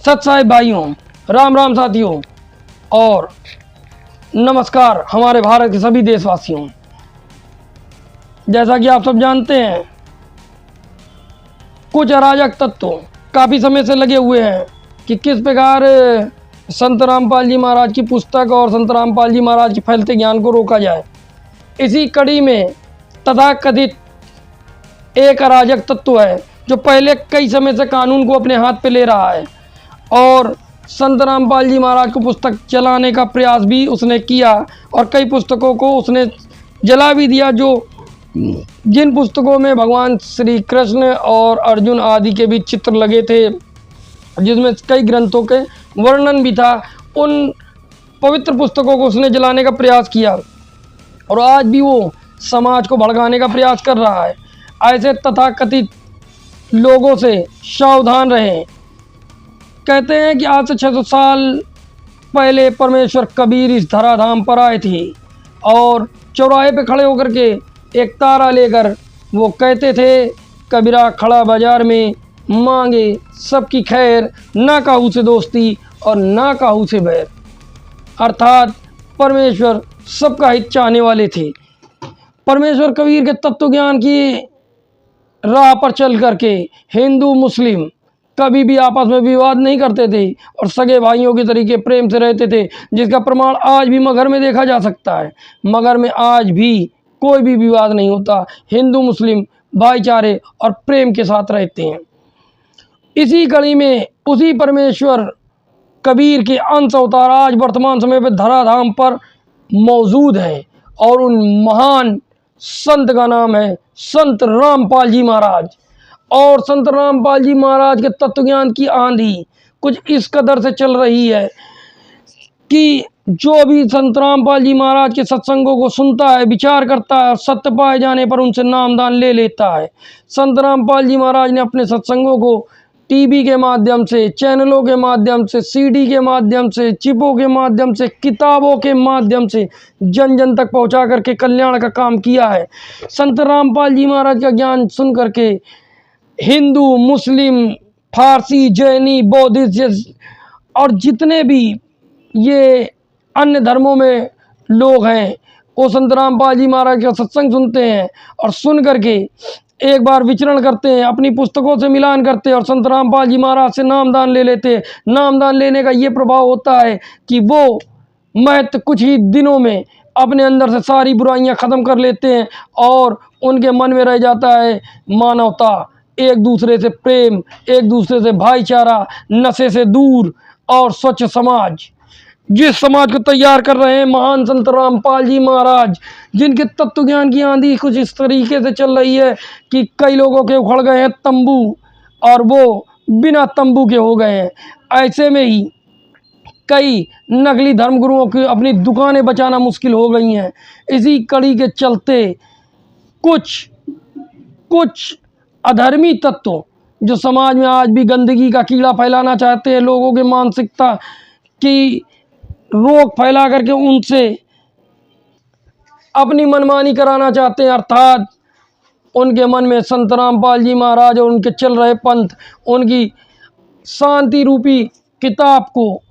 सत साहिब भाइयों, राम राम साथियों और नमस्कार हमारे भारत के सभी देशवासियों। जैसा कि आप सब जानते हैं, कुछ अराजक तत्व काफ़ी समय से लगे हुए हैं कि किस प्रकार संत रामपाल जी महाराज की पुस्तक और संत रामपाल जी महाराज के फैलते ज्ञान को रोका जाए। इसी कड़ी में तथाकथित एक अराजक तत्व है जो पहले कई समय से कानून को अपने हाथ पे ले रहा है और संत रामपाल जी महाराज को पुस्तक जलाने का प्रयास भी उसने किया और कई पुस्तकों को उसने जला भी दिया, जो जिन पुस्तकों में भगवान श्री कृष्ण और अर्जुन आदि के भी चित्र लगे थे, जिसमें कई ग्रंथों के वर्णन भी था, उन पवित्र पुस्तकों को उसने जलाने का प्रयास किया और आज भी वो समाज को भड़काने का प्रयास कर रहा है। ऐसे तथाकथित लोगों से सावधान रहें। कहते हैं कि आज से 600 साल पहले परमेश्वर कबीर इस धराधाम पर आए थे और चौराहे पे खड़े होकर के एक तारा लेकर वो कहते थे, कबीरा खड़ा बाजार में मांगे सबकी खैर, ना काहू से दोस्ती और ना काहू से बैर। अर्थात परमेश्वर सबका हित चाहने वाले थे। परमेश्वर कबीर के तत्व ज्ञान की राह पर चल करके हिंदू मुस्लिम कभी भी आपस में विवाद नहीं करते थे और सगे भाइयों के तरीके प्रेम से रहते थे, जिसका प्रमाण आज भी मगहर में देखा जा सकता है। मगहर में आज भी कोई भी विवाद नहीं होता, हिंदू मुस्लिम भाईचारे और प्रेम के साथ रहते हैं। इसी कड़ी में उसी परमेश्वर कबीर के अंश अवतार आज वर्तमान समय पर धराधाम पर मौजूद हैं और उन महान संत का नाम है संत रामपाल जी महाराज। और संत रामपाल जी महाराज के तत्वज्ञान की आंधी कुछ इस कदर से चल रही है कि जो भी संत रामपाल जी महाराज के सत्संगों को सुनता है, विचार करता है और सत्य पाए जाने पर उनसे नामदान ले लेता है। संत रामपाल जी महाराज ने अपने सत्संगों को टीवी के माध्यम से, चैनलों के माध्यम से, सीडी के माध्यम से, चिपों के माध्यम से, किताबों के माध्यम से जन जन तक पहुंचा करके कल्याण का काम किया है। संत रामपाल जी महाराज का ज्ञान सुन करके हिंदू मुस्लिम फारसी जैनी बौद्धिस्ट और जितने भी ये अन्य धर्मों में लोग हैं, वो संत रामपाल जी महाराज का सत्संग सुनते हैं और सुन करके एक बार विचरण करते हैं, अपनी पुस्तकों से मिलान करते हैं और संत रामपाल जी महाराज से नामदान ले लेते हैं। नामदान लेने का ये प्रभाव होता है कि वो महत्व कुछ ही दिनों में अपने अंदर से सारी बुराइयां ख़त्म कर लेते हैं और उनके मन में रह जाता है मानवता, एक दूसरे से प्रेम, एक दूसरे से भाईचारा, नशे से दूर और स्वच्छ समाज। जिस समाज को तैयार कर रहे हैं महान संत रामपाल जी महाराज, जिनके तत्व ज्ञान की आंधी कुछ इस तरीके से चल रही है कि कई लोगों के उखड़ गए हैं तंबू और वो बिना तंबू के हो गए हैं। ऐसे में ही कई नकली धर्मगुरुओं की अपनी दुकानें बचाना मुश्किल हो गई हैं। इसी कड़ी के चलते कुछ अधर्मी तत्व जो समाज में आज भी गंदगी का कीड़ा फैलाना चाहते हैं, लोगों की मानसिकता की रोग फैला करके उनसे अपनी मनमानी कराना चाहते हैं। अर्थात उनके मन में संत रामपाल जी महाराज और उनके चल रहे पंथ, उनकी शांति रूपी किताब को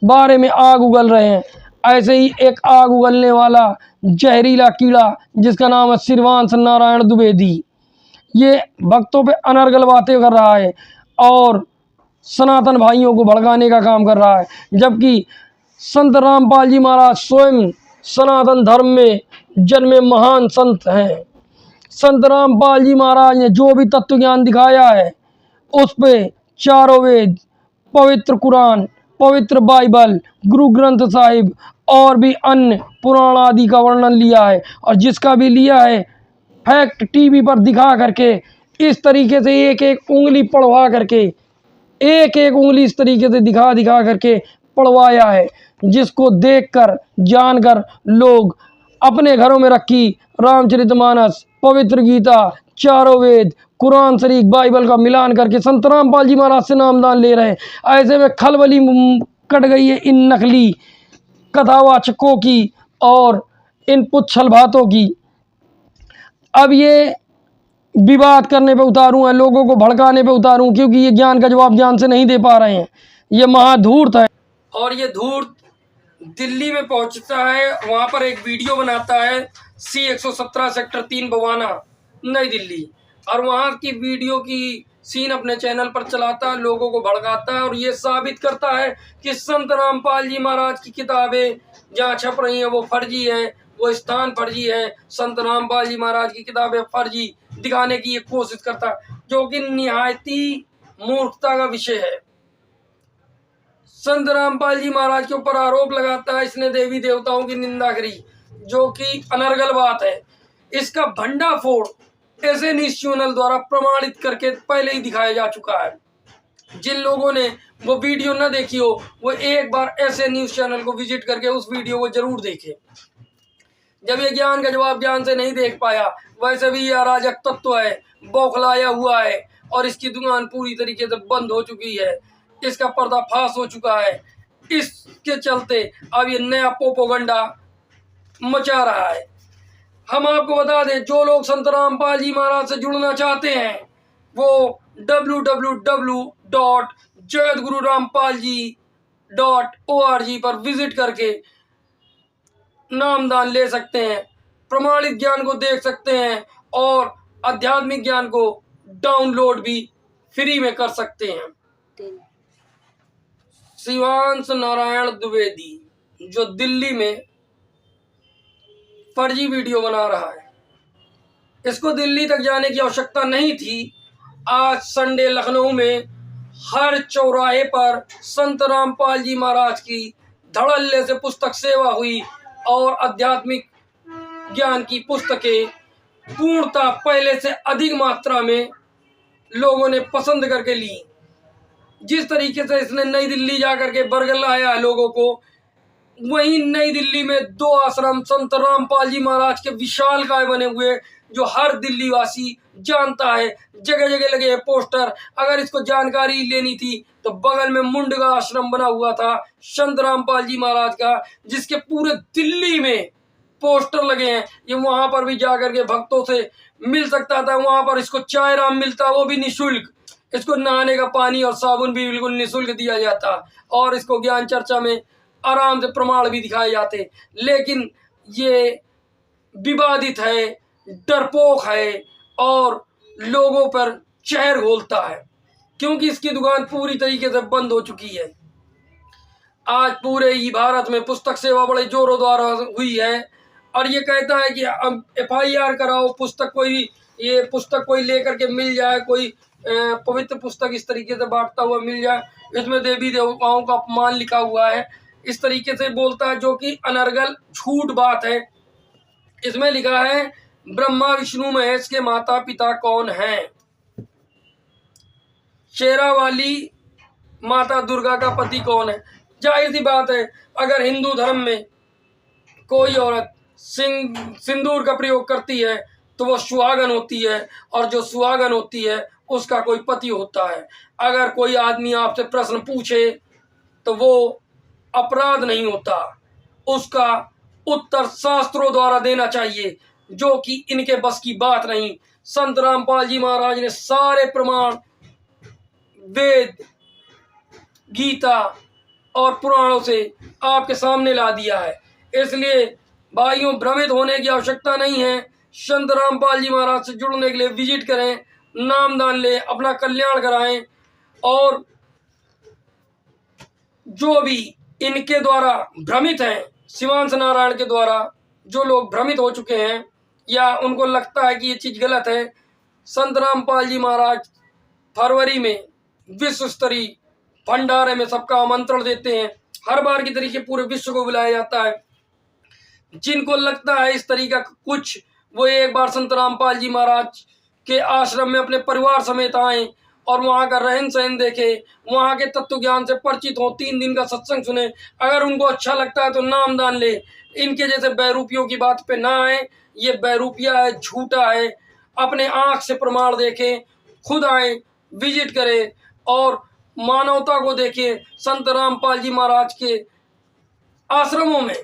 बारे में आग उगल रहे हैं। ऐसे ही एक आग उगलने वाला जहरीला कीड़ा जिसका नाम है श्रीवांश नारायण द्विवेदी, ये भक्तों पे अनर्गल बातें कर रहा है और सनातन भाइयों को भड़काने का काम कर रहा है, जबकि संत रामपाल जी महाराज स्वयं सनातन धर्म में जन्मे महान संत हैं। संत रामपाल जी महाराज ने जो भी तत्व ज्ञान दिखाया है उस पे चारों वेद, पवित्र कुरान, पवित्र बाइबल, गुरु ग्रंथ साहिब और भी अन्य पुराण आदि का वर्णन लिया है और जिसका भी लिया है फैक्ट टीवी पर दिखा करके इस तरीके से एक एक उंगली पढ़वा करके, एक एक उंगली इस तरीके से दिखा दिखा करके पढ़वाया है, जिसको देखकर जानकर लोग अपने घरों में रखी रामचरितमानस, पवित्र गीता, चारों वेद, कुरान शरीफ, बाइबल का मिलान करके संत रामपाल जी महाराज से नामदान ले रहे हैं। ऐसे में खलबली कट गई है इन नकली कथावाचकों की और इन पुच्छल बातों की। अब ये विवाद करने पे उतारूं, है लोगों को भड़काने पे उतारूं, क्योंकि ये ज्ञान का जवाब ज्ञान से नहीं दे पा रहे हैं। ये महाधूर्त है। और ये धूर्त दिल्ली में पहुंचता है, वहां पर एक वीडियो बनाता है C117 सेक्टर 3 बवाना नई दिल्ली, और वहां की वीडियो की सीन अपने चैनल पर चलाता है, लोगों को भड़काता है और ये साबित करता है कि संत रामपाल जी महाराज की किताबें जहाँ छप रही हैं वो फर्जी है, वो स्थान फर्जी है, संत रामपाल जी महाराज की किताबें फर्जी दिखाने की ये कोशिश करता है, जो कि निहायती मूर्खता का विषय है। संत रामपाल जी महाराज के ऊपर आरोप लगाता है इसने देवी देवताओं की निंदा करी, जो कि अनर्गल बात है। इसका भंडाफोड़ ऐसे न्यूज चैनल द्वारा प्रमाणित करके पहले ही दिखाया जा चुका है। जिन लोगों ने वो वीडियो न देखी हो वो एक बार ऐसे न्यूज चैनल को विजिट करके उस वीडियो को जरूर देखे। जब ये ज्ञान का जवाब ज्ञान से नहीं देख पाया, वैसे भी ये अराजक तत्व है, बौखलाया हुआ है और इसकी दुकान पूरी तरीके से बंद हो चुकी है, इसका पर्दाफाश हो चुका है। इसके चलते अब ये नया प्रोपेगेंडा मचा रहा है। हम आपको बता दें, जो लोग संत रामपाल जी महाराज से जुड़ना चाहते हैं वो www.jagatgururampalji.org पर विजिट करके नामदान ले सकते हैं, प्रमाणित ज्ञान को देख सकते हैं और आध्यात्मिक ज्ञान को डाउनलोड भी फ्री में कर सकते हैं। शिवांश नारायण द्विवेदी जो दिल्ली में फर्जी वीडियो बना रहा है, इसको दिल्ली तक जाने की आवश्यकता नहीं थी। आज संडे लखनऊ में हर चौराहे पर संत रामपाल जी महाराज की धड़ल्ले से पुस्तक सेवा हुई और आध्यात्मिक ज्ञान की पुस्तकें पूर्णतः पहले से अधिक मात्रा में लोगों ने पसंद करके ली। जिस तरीके से इसने नई दिल्ली जाकर के बरगलाया है लोगों को, वहीं नई दिल्ली में 2 आश्रम संत रामपाल जी महाराज के विशालकाय बने हुए जो हर दिल्ली वासी जानता है, जगह जगह लगे हैं पोस्टर। अगर इसको जानकारी लेनी थी तो बगल में मुंड का आश्रम बना हुआ था संत रामपाल जी महाराज का, जिसके पूरे दिल्ली में पोस्टर लगे हैं। ये वहां पर भी जाकर के भक्तों से मिल सकता था, वहां पर इसको चाय राम मिलता, वो भी निःशुल्क। इसको नहाने का पानी और साबुन भी बिल्कुल निःशुल्क दिया जाता और इसको ज्ञान चर्चा में आराम से प्रमाण भी दिखाए जाते। लेकिन ये विवादित है, डरपोक है और लोगों पर चहर घोलता है, क्योंकि इसकी दुकान पूरी तरीके से बंद हो चुकी है। आज पूरे ही भारत में पुस्तक सेवा बड़े जोरों द्वारा हुई है और ये कहता है कि अब FIR कराओ, पुस्तक कोई ये पुस्तक कोई लेकर के मिल जाए, कोई पवित्र पुस्तक इस तरीके से बांटता हुआ मिल जाए, इसमें देवी देवताओं का अपमान लिखा हुआ है, इस तरीके से बोलता है, जो कि अनर्गल झूठ बात है। इसमें लिखा है ब्रह्मा विष्णु महेश के माता पिता कौन हैं, शेरा वाली माता दुर्गा का पति कौन है। जाहिर सी बात है, अगर हिंदू धर्म में कोई औरत सिंदूर का प्रयोग करती है तो वो सुहागन होती है, और जो सुहागन होती है उसका कोई पति होता है। अगर कोई आदमी आपसे प्रश्न पूछे तो वो अपराध नहीं होता, उसका उत्तर शास्त्रों द्वारा देना चाहिए, जो कि इनके बस की बात नहीं। संत रामपाल जी महाराज ने सारे प्रमाण वेद, गीता और पुराणों से आपके सामने ला दिया है। इसलिए भाइयों, भ्रमित होने की आवश्यकता नहीं है। संत रामपाल जी महाराज से जुड़ने के लिए विजिट करें, नामदान लें, अपना कल्याण कराएं, और जो भी इनके द्वारा भ्रमित हैं, शिवांश नारायण के द्वारा जो लोग भ्रमित हो चुके हैं या उनको लगता है कि ये चीज़ गलत है, संत रामपाल जी महाराज फरवरी में विश्व स्तरीय भंडारे में सबका आमंत्रण देते हैं। हर बार की तरीके पूरे विश्व को बुलाया जाता है। जिनको लगता है इस तरीका कुछ, वो एक बार संत रामपाल जी महाराज के आश्रम में अपने परिवार समेत आएँ और वहाँ का रहन सहन देखे, वहाँ के तत्व ज्ञान से परिचित हो, 3 दिन का सत्संग सुने। अगर उनको अच्छा लगता है तो नामदान ले। इनके जैसे बैरूपियों की बात पे ना आए, ये बैरूपिया है, झूठा है। अपने आँख से प्रमाण देखें, खुद आए, विजिट करें और मानवता को देखें। संत रामपाल जी महाराज के आश्रमों में,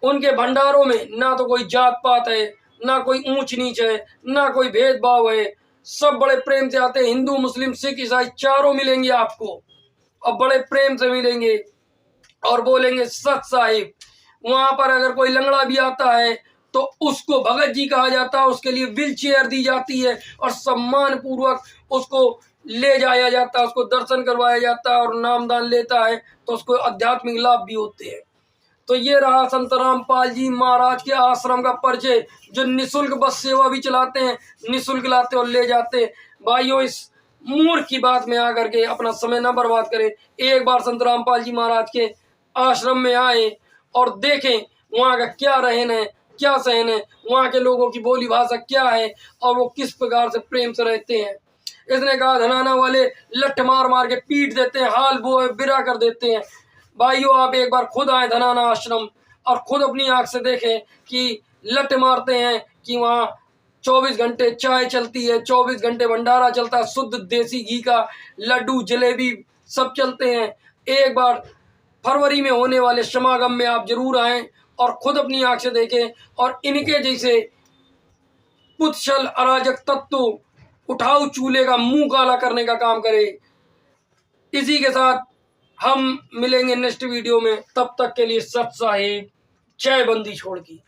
उनके भंडारों में ना तो कोई जात पात है, ना कोई ऊंच नीच है, ना कोई भेदभाव है। सब बड़े प्रेम से आते हैं। हिंदू, मुस्लिम, सिख, ईसाई चारों मिलेंगे आपको और बड़े प्रेम से मिलेंगे और बोलेंगे सत साहिब। वहां पर अगर कोई लंगड़ा भी आता है तो उसको भगत जी कहा जाता है, उसके लिए व्हील चेयर दी जाती है और सम्मान पूर्वक उसको ले जाया जाता है, उसको दर्शन करवाया जाता है और नामदान लेता है तो उसको आध्यात्मिक लाभ भी होते हैं। तो ये रहा संत रामपाल जी महाराज के आश्रम का परिचय, जो निःशुल्क बस सेवा भी चलाते हैं, निःशुल्क लाते और ले जाते हैं। भाइयों, इस मूर्ख की बात में आकर के अपना समय न बर्बाद करें। एक बार संत रामपाल जी महाराज के आश्रम में आए और देखें वहाँ का क्या रहन है, क्या सहन है, वहाँ के लोगों की बोली भाषा क्या है और वो किस प्रकार से प्रेम से रहते हैं। इसने कहा धनाना वाले लठ मार मार के पीट देते हैं, हाल बोए बिरा कर देते हैं। भाइयों, आप एक बार खुद आए धनाना आश्रम और खुद अपनी आंख से देखें कि लठ मारते हैं कि वहाँ 24 घंटे चाय चलती है, 24 घंटे भंडारा चलता है, शुद्ध देसी घी का लड्डू जलेबी सब चलते हैं। एक बार फरवरी में होने वाले समागम में आप जरूर आएं और खुद अपनी आंख से देखें और इनके जैसे पुच्छल अराजक तत्व उठाऊ चूल्हे का मुंह काला करने का काम करे। इसी के साथ हम मिलेंगे नेक्स्ट वीडियो में। तब तक के लिए सत साहिब, जय बंदी छोड़ की।